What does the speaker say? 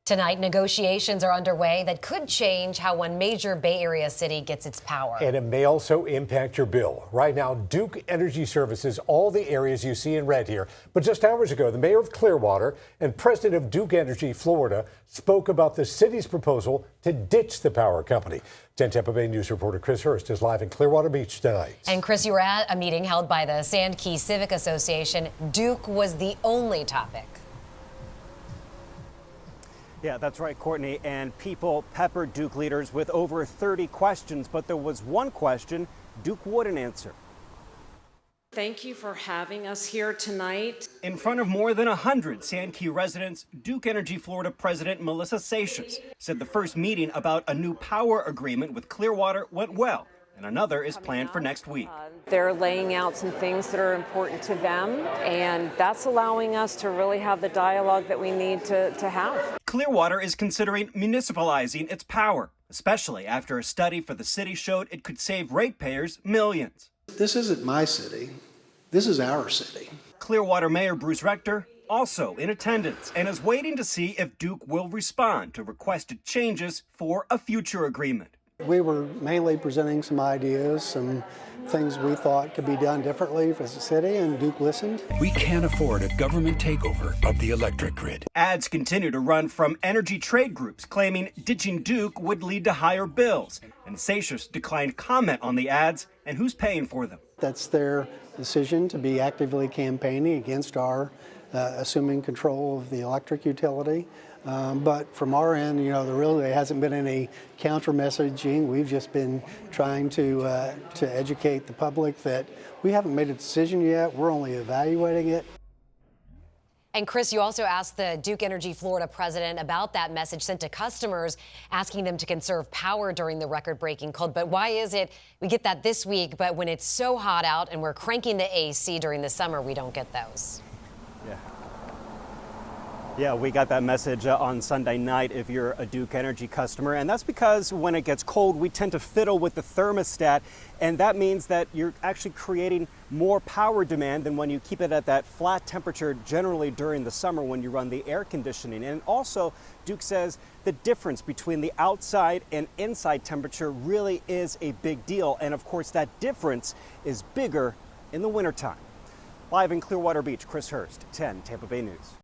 Tonight, negotiations are underway that could change how one major Bay Area city gets its power. And it may also impact your bill. Right now, Duke Energy services all the areas you see in red here. But just hours ago, the mayor of Clearwater and president of Duke Energy Florida spoke about the city's proposal to ditch the power company. 10 Tampa Bay News reporter Chris Hurst is live in Clearwater Beach tonight. And Chris, you were at a meeting held by the Sand Key Civic Association. Duke was the only topic. Yeah, that's right, Courtney. And people peppered Duke leaders with over 30 questions, but there was one question Duke wouldn't answer. Thank you for having us here tonight. In front of more than 100 Sand Key residents, Duke Energy Florida President Melissa Seixas said the first meeting about a new power agreement with Clearwater went well, and another is planned for next week. They're laying out some things that are important to them, and that's allowing us to really have the dialogue that we need to have. Clearwater is considering municipalizing its power, especially after a study for the city showed it could save ratepayers millions. This isn't my city. This is our city. Clearwater Mayor Bruce Rector also in attendance and is waiting to see if Duke will respond to requested changes for a future agreement. We were mainly presenting some ideas, some things we thought could be done differently as a city, and Duke listened. We can't afford a government takeover of the electric grid. Ads continue to run from energy trade groups claiming ditching Duke would lead to higher bills, and Seixas declined comment on the ads and who's paying for them. That's their decision to be actively campaigning against our assuming control of the electric utility. But from our end, there really hasn't been any counter messaging. We've just been trying to educate the public that we haven't made a decision yet. We're only evaluating it. And Chris, you also asked the Duke Energy Florida president about that message sent to customers, asking them to conserve power during the record-breaking cold. But why is it we get that this week, but when it's so hot out and we're cranking the AC during the summer, we don't get those? Yeah, we got that message on Sunday night if you're a Duke Energy customer. And that's because when it gets cold, we tend to fiddle with the thermostat. And that means that you're actually creating more power demand than when you keep it at that flat temperature generally during the summer when you run the air conditioning. And also, Duke says the difference between the outside and inside temperature really is a big deal. And of course, that difference is bigger in the wintertime. Live in Clearwater Beach, Chris Hurst, 10 Tampa Bay News.